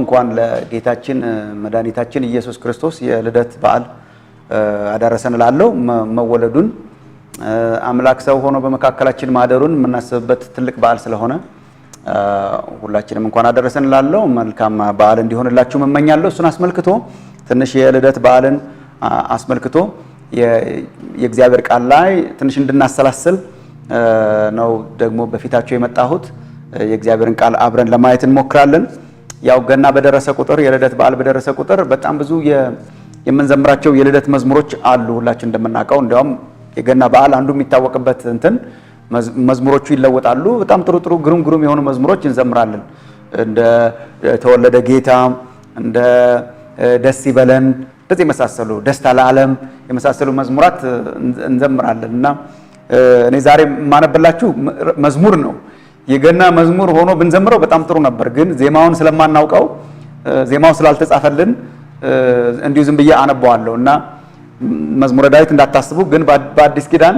እንኳን ለጌታችን መድኃኒታችን ኢየሱስ ክርስቶስ የልደት በዓል አዳረሰን እላለሁ። መወለዱን አምላክ ሰው ሆኖ በመካከላችን ማደሩን የምናስብበት ትልቅ በዓል ስለሆነ ሁላችንም እንኳን አደረሰን እላለሁ። መልካም በዓል እንዲሆንላችሁ እመኛለሁ። እሱን አስመልክቶ ትንሽ የልደት በዓልን አስመልክቶ የእግዚአብሔር ቃል ላይ ትንሽ እንድናሰላስል ነው ደግሞ በፊታችሁ የመጣሁት። የእግዚአብሔርን ቃል አብረን ለማየት እንሞክራለን። ያው ገና በደረሰ ቁጥር የልደት በዓል በደረሰ ቁጥር በጣም ብዙ የምንዘምራቸው የልደት መዝሙሮች አሉ። ሁላችን እንደምናውቀው እንዲያውም የገና በዓል አንዱ የሚታወቅበት መዝሙሮቹ ይለወጣሉ። በጣም ጥሩ ጥሩ ግሩም የሆኑ መዝሙሮች እንዘምራለን። እንደ ተወለደ ጌታ፣ እንደ ደስ ይበለን፣ እንደዚህ የመሳሰሉ ደስታ ለዓለም የመሳሰሉ መዝሙራት እንዘምራለን እና እኔ ዛሬ ማነብላችሁ መዝሙር ነው። የገና መዝሙር ሆኖ ብንዘምረው በጣም ጥሩ ነበር፣ ግን ዜማውን ስለማናውቀው ዜማው ስላልተጻፈልን እንዲሁ ዝም ብዬ አነባዋለሁ እና መዝሙረ ዳዊት እንዳታስቡ። ግን በአዲስ ኪዳን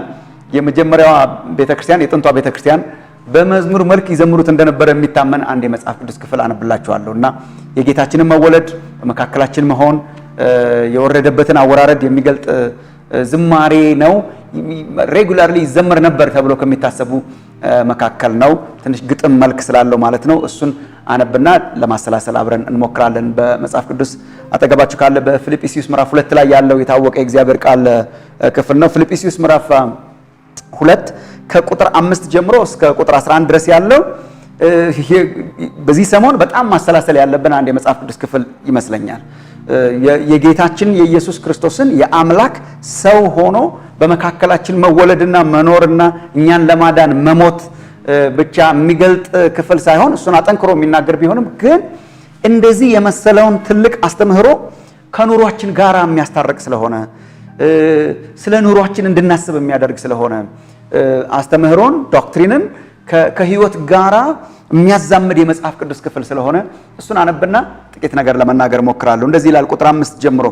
የመጀመሪያዋ ቤተክርስቲያን የጥንቷ ቤተክርስቲያን በመዝሙር መልክ ይዘምሩት እንደነበረ የሚታመን አንድ የመጽሐፍ ቅዱስ ክፍል አነብላችኋለሁ እና የጌታችንን መወለድ በመካከላችን መሆን የወረደበትን አወራረድ የሚገልጥ ዝማሬ ነው። ሬጉላርሊ ይዘመር ነበር ተብሎ ከሚታሰቡ መካከል ነው። ትንሽ ግጥም መልክ ስላለው ማለት ነው። እሱን አነብና ለማሰላሰል አብረን እንሞክራለን። በመጽሐፍ ቅዱስ አጠገባችሁ ካለ በፊልጵስዩስ ምዕራፍ 2 ላይ ያለው የታወቀ የእግዚአብሔር ቃል ክፍል ነው። ፊልጵስዩስ ምዕራፍ 2 ከቁጥር 5 ጀምሮ እስከ ቁጥር 11 ድረስ ያለው በዚህ ሰሞን በጣም ማሰላሰል ያለብን አንድ የመጽሐፍ ቅዱስ ክፍል ይመስለኛል። የጌታችን የኢየሱስ ክርስቶስን የአምላክ ሰው ሆኖ በመካከላችን መወለድና መኖርና እኛን ለማዳን መሞት ብቻ የሚገልጥ ክፍል ሳይሆን እሱን አጠንክሮ የሚናገር ቢሆንም ግን እንደዚህ የመሰለውን ትልቅ አስተምህሮ ከኑሯችን ጋር የሚያስታርቅ ስለሆነ ስለ ኑሯችን እንድናስብ የሚያደርግ ስለሆነ አስተምህሮን ዶክትሪንን ከህይወት ጋራ የሚያዛምድ የመጽሐፍ ቅዱስ ክፍል ስለሆነ እሱን አነብና ጥቂት ነገር ለመናገር ሞክራለሁ። እንደዚህ ይላል ቁጥር 5 ጀምሮ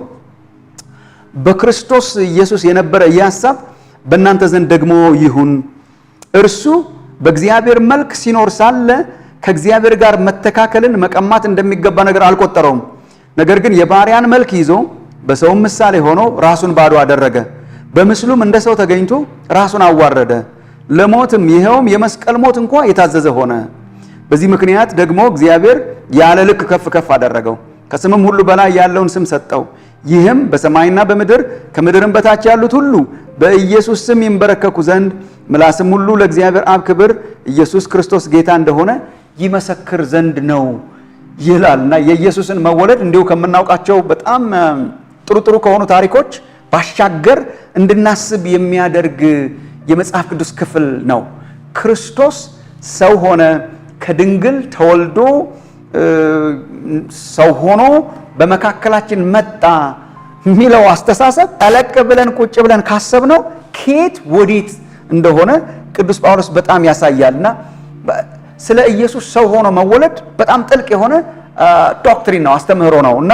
በክርስቶስ ኢየሱስ የነበረ ይህ ሐሳብ በእናንተ ዘንድ ደግሞ ይሁን። እርሱ በእግዚአብሔር መልክ ሲኖር ሳለ ከእግዚአብሔር ጋር መተካከልን መቀማት እንደሚገባ ነገር አልቆጠረውም። ነገር ግን የባሪያን መልክ ይዞ በሰውም ምሳሌ ሆኖ ራሱን ባዶ አደረገ። በምስሉም እንደ ሰው ተገኝቶ ራሱን አዋረደ፣ ለሞትም ይኸውም የመስቀል ሞት እንኳ የታዘዘ ሆነ። በዚህ ምክንያት ደግሞ እግዚአብሔር ያለ ልክ ከፍ ከፍ አደረገው፣ ከስምም ሁሉ በላይ ያለውን ስም ሰጠው። ይህም በሰማይና በምድር ከምድርም በታች ያሉት ሁሉ በኢየሱስ ስም ይንበረከኩ ዘንድ ምላስም ሁሉ ለእግዚአብሔር አብ ክብር ኢየሱስ ክርስቶስ ጌታ እንደሆነ ይመሰክር ዘንድ ነው ይላልና የኢየሱስን መወለድ እንዲሁ ከምናውቃቸው በጣም ጥሩ ከሆኑ ታሪኮች ባሻገር እንድናስብ የሚያደርግ የመጽሐፍ ቅዱስ ክፍል ነው። ክርስቶስ ሰው ሆነ፣ ከድንግል ተወልዶ ሰው ሆኖ በመካከላችን መጣ የሚለው አስተሳሰብ ጠለቅ ብለን ቁጭ ብለን ካሰብነው ከየት ወዴት እንደሆነ ቅዱስ ጳውሎስ በጣም ያሳያልና ስለ ኢየሱስ ሰው ሆኖ መወለድ በጣም ጥልቅ የሆነ ዶክትሪን ነው፣ አስተምህሮ ነው እና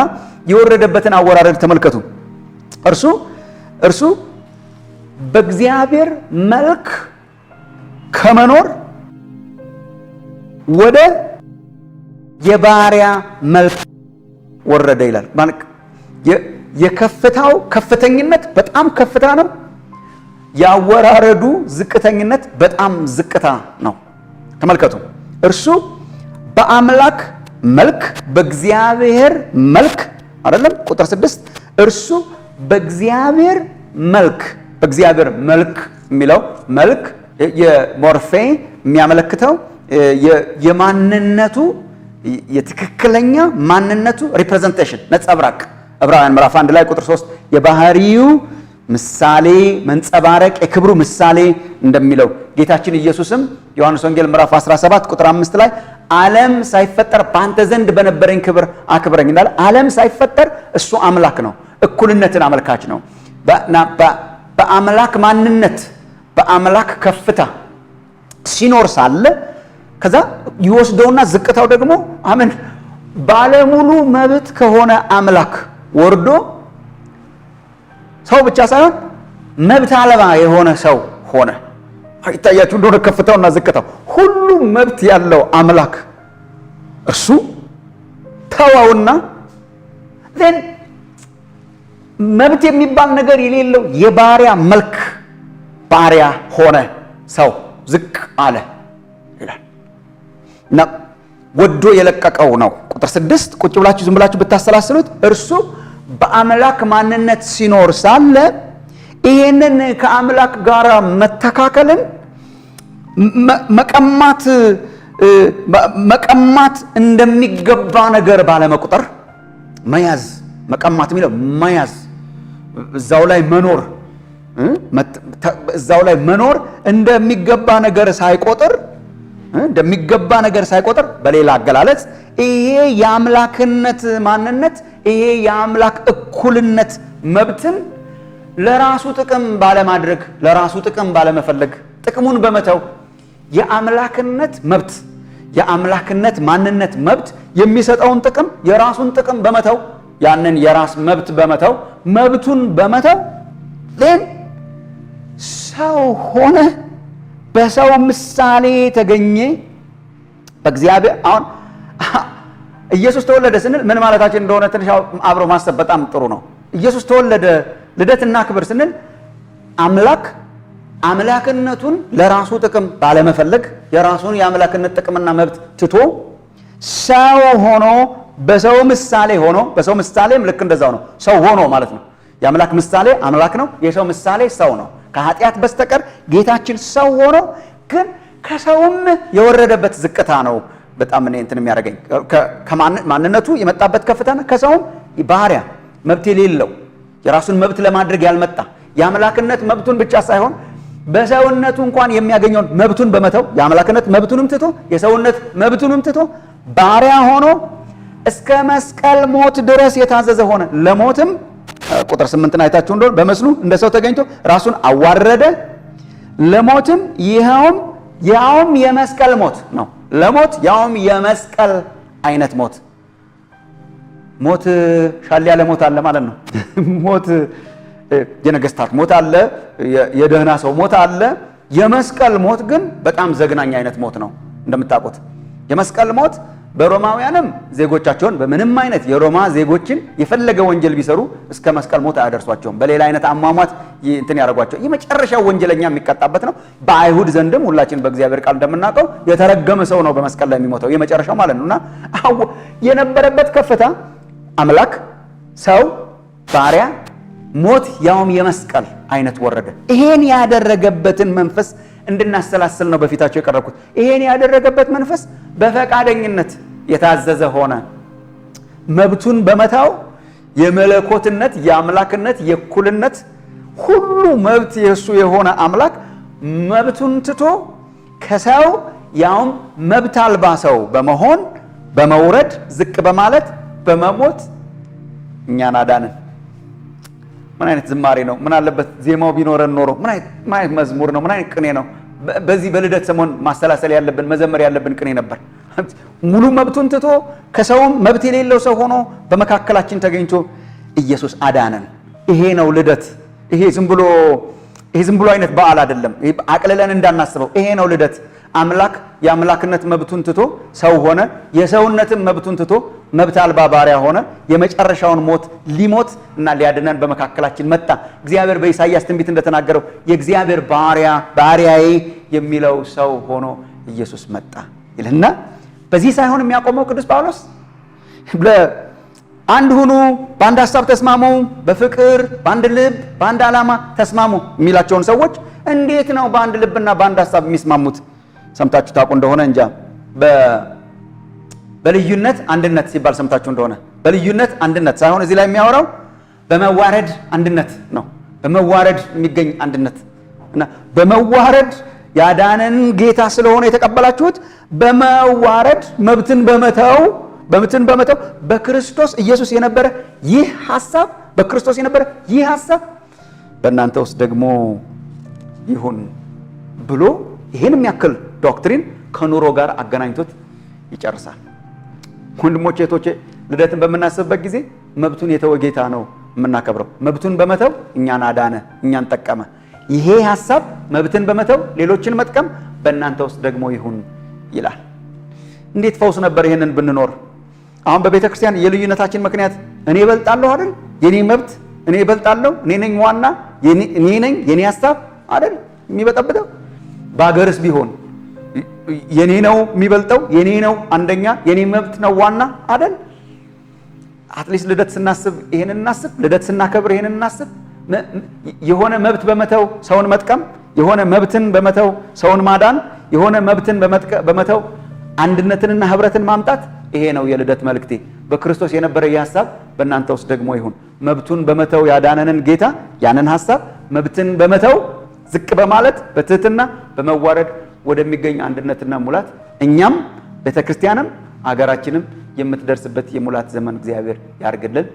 የወረደበትን አወራረድ ተመልከቱ። እርሱ በእግዚአብሔር መልክ ከመኖር ወደ የባሪያ መልክ ወረደ ይላል። የከፍታው ከፍተኝነት በጣም ከፍታ ነው። ያወራረዱ ዝቅተኝነት በጣም ዝቅታ ነው። ተመልከቱ። እርሱ በአምላክ መልክ በእግዚአብሔር መልክ አይደለም። ቁጥር 6 እርሱ በእግዚአብሔር መልክ የሚለው መልክ የሞርፌ የሚያመለክተው የማንነቱ የትክክለኛ ማንነቱ ሪፕሬዘንቴሽን ነጸብራቅ። ዕብራውያን ምዕራፍ 1 ላይ ቁጥር 3 የባህሪው ምሳሌ መንጸባረቅ የክብሩ ምሳሌ እንደሚለው ጌታችን ኢየሱስም ዮሐንስ ወንጌል ምዕራፍ 17 ቁጥር 5 ላይ ዓለም ሳይፈጠር በአንተ ዘንድ በነበረኝ ክብር አክብረኝ እንዳለ ዓለም ሳይፈጠር እሱ አምላክ ነው። እኩልነትን አመልካች ነው። በአምላክ ማንነት በአምላክ ከፍታ ሲኖር ሳለ ከዛ ይወስደውና ዝቅታው ደግሞ አሜን ባለሙሉ መብት ከሆነ አምላክ ወርዶ ሰው ብቻ ሳይሆን መብት አልባ የሆነ ሰው ሆነ። ይታያችሁ እንደሆነ ከፍታውና ዝቅታው ሁሉ መብት ያለው አምላክ እርሱ ተወውና then መብት የሚባል ነገር የሌለው የባሪያ መልክ ባሪያ ሆነ፣ ሰው ዝቅ አለ ይላል እና ወዶ የለቀቀው ነው። ቁጥር 6 ቁጭ ብላችሁ ዝም ብላችሁ ብታሰላስሉት እርሱ በአምላክ ማንነት ሲኖር ሳለ ይሄንን ከአምላክ ጋር መተካከልን መቀማት እንደሚገባ ነገር ባለመቁጠር መያዝ፣ መቀማት የሚለው መያዝ፣ እዛው ላይ መኖር እንደሚገባ ነገር ሳይቆጥር በሌላ አገላለጽ ይሄ የአምላክነት ማንነት፣ ይሄ የአምላክ እኩልነት መብትን ለራሱ ጥቅም ባለማድረግ፣ ለራሱ ጥቅም ባለመፈለግ፣ ጥቅሙን በመተው የአምላክነት መብት፣ የአምላክነት ማንነት መብት የሚሰጠውን ጥቅም፣ የራሱን ጥቅም በመተው፣ ያንን የራስ መብት በመተው፣ መብቱን በመተው ሰው ሆነ፣ በሰው ምሳሌ ተገኘ። በእግዚአብሔር አሁን ኢየሱስ ተወለደ ስንል ምን ማለታችን እንደሆነ ትንሽ አብሮ ማሰብ በጣም ጥሩ ነው። ኢየሱስ ተወለደ፣ ልደትና ክብር ስንል አምላክነቱን ለራሱ ጥቅም ባለመፈለግ የራሱን የአምላክነት ጥቅምና መብት ትቶ ሰው ሆኖ በሰው ምሳሌ ሆኖ፣ በሰው ምሳሌም ልክ እንደዛው ነው፣ ሰው ሆኖ ማለት ነው። የአምላክ ምሳሌ አምላክ ነው፣ የሰው ምሳሌ ሰው ነው። ከኃጢአት በስተቀር ጌታችን ሰው ሆኖ ግን ከሰውም የወረደበት ዝቅታ ነው። በጣም እኔ እንትን የሚያደርገኝ ከማንነቱ የመጣበት ከፍታና ከሰውም ባሪያ መብት የሌለው የራሱን መብት ለማድረግ ያልመጣ የአምላክነት መብቱን ብቻ ሳይሆን በሰውነቱ እንኳን የሚያገኘውን መብቱን በመተው የአምላክነት መብቱንም ትቶ የሰውነት መብቱንም ትቶ ባሪያ ሆኖ እስከ መስቀል ሞት ድረስ የታዘዘ ሆነ። ለሞትም ቁጥር 8 አይታችሁ እንደሆነ በመስሉ እንደ ሰው ተገኝቶ ራሱን አዋረደ፣ ለሞትም ያውም የመስቀል ሞት ነው። ለሞት ያውም የመስቀል አይነት ሞት ሻል ያለ ሞት አለ ማለት ነው። ሞት የነገስታት ሞት አለ፣ የደህና ሰው ሞት አለ። የመስቀል ሞት ግን በጣም ዘግናኝ አይነት ሞት ነው። እንደምታውቁት የመስቀል ሞት በሮማውያንም ዜጎቻቸውን በምንም አይነት የሮማ ዜጎችን የፈለገ ወንጀል ቢሰሩ እስከ መስቀል ሞት አያደርሷቸውም። በሌላ አይነት አሟሟት እንትን ያደርጓቸው የመጨረሻው ወንጀለኛ የሚቀጣበት ነው። በአይሁድ ዘንድም ሁላችን በእግዚአብሔር ቃል እንደምናውቀው የተረገመ ሰው ነው በመስቀል ላይ የሚሞተው የመጨረሻው ማለት ነውና የነበረበት ከፍታ አምላክ፣ ሰው፣ ባሪያ፣ ሞት ያውም የመስቀል አይነት ወረደ። ይሄን ያደረገበትን መንፈስ እንድናሰላስል ነው በፊታቸው የቀረብኩት። ይሄን ያደረገበት መንፈስ በፈቃደኝነት የታዘዘ ሆነ። መብቱን በመታው የመለኮትነት፣ የአምላክነት፣ የእኩልነት ሁሉ መብት የእሱ የሆነ አምላክ መብቱን ትቶ ከሰው ያውም መብት አልባ ሰው በመሆን በመውረድ ዝቅ በማለት በመሞት እኛን አዳንን። ምን አይነት ዝማሬ ነው! ምን አለበት ዜማው ቢኖረን ኖሮ! ምን አይነት መዝሙር ነው! ምን አይነት ቅኔ ነው! በዚህ በልደት ሰሞን ማሰላሰል ያለብን መዘመር ያለብን ቅኔ ነበር። ሙሉ መብቱን ትቶ ከሰውም መብት የሌለው ሰው ሆኖ በመካከላችን ተገኝቶ ኢየሱስ አዳነን። ይሄ ነው ልደት። ይሄ ዝም ብሎ አይነት በዓል አይደለም። አቅልለን እንዳናስበው ይሄ ነው ልደት። አምላክ የአምላክነት መብቱን ትቶ ሰው ሆነ። የሰውነትም መብቱን ትቶ መብት አልባ ባሪያ ሆነ። የመጨረሻውን ሞት ሊሞት እና ሊያድነን በመካከላችን መጣ። እግዚአብሔር በኢሳይያስ ትንቢት እንደተናገረው የእግዚአብሔር ባሪያዬ የሚለው ሰው ሆኖ ኢየሱስ መጣ ይልና በዚህ ሳይሆን የሚያቆመው ቅዱስ ጳውሎስ አንድ ሁኑ፣ በአንድ ሐሳብ ተስማሙ፣ በፍቅር በአንድ ልብ በአንድ ዓላማ ተስማሙ የሚላቸውን ሰዎች እንዴት ነው በአንድ ልብና በአንድ ሐሳብ የሚስማሙት? ሰምታችሁ ታውቁ እንደሆነ እንጃ። በልዩነት አንድነት ሲባል ሰምታችሁ እንደሆነ በልዩነት አንድነት ሳይሆን እዚህ ላይ የሚያወራው በመዋረድ አንድነት ነው። በመዋረድ የሚገኝ አንድነት እና በመዋረድ ያዳነን ጌታ ስለሆነ የተቀበላችሁት በመዋረድ መብትን በመተው በክርስቶስ ኢየሱስ የነበረ ይህ ሐሳብ በክርስቶስ የነበረ ይህ ሐሳብ በእናንተ ውስጥ ደግሞ ይሁን ብሎ ይሄን የሚያክል ዶክትሪን ከኑሮ ጋር አገናኝቶት ይጨርሳል። ወንድሞቼ እህቶቼ፣ ልደትን በምናስብበት ጊዜ መብቱን የተወ ጌታ ነው የምናከብረው። መብቱን በመተው እኛን አዳነ፣ እኛን ጠቀመ። ይሄ ሐሳብ መብትን በመተው ሌሎችን መጥቀም በእናንተ ውስጥ ደግሞ ይሁን ይላል። እንዴት ፈውስ ነበር ይሄንን ብንኖር! አሁን በቤተ ክርስቲያን የልዩነታችን ምክንያት እኔ እበልጣለሁ አይደል? የኔ መብት እኔ እበልጣለሁ፣ እኔ ነኝ ዋና፣ እኔ ነኝ የኔ ሐሳብ አይደል የሚበጠብጠው። በአገርስ ቢሆን የኔ ነው የሚበልጠው፣ የኔ ነው አንደኛ፣ የኔ መብት ነው ዋና አይደል? አትሊስት ልደት ስናስብ ይሄንን እናስብ፣ ልደት ስናከብር ይሄንን እናስብ። የሆነ መብት በመተው ሰውን መጥቀም፣ የሆነ መብትን በመተው ሰውን ማዳን፣ የሆነ መብትን በመተው አንድነትንና ህብረትን ማምጣት፣ ይሄ ነው የልደት መልእክቴ። በክርስቶስ የነበረ ይህ ሐሳብ በእናንተ ውስጥ ደግሞ ይሁን። መብቱን በመተው ያዳነንን ጌታ ያንን ሐሳብ መብትን በመተው ዝቅ በማለት በትህትና በመዋረድ ወደሚገኝ አንድነትና ሙላት እኛም ቤተክርስቲያንም አገራችንም የምትደርስበት የሙላት ዘመን እግዚአብሔር ያርግልን።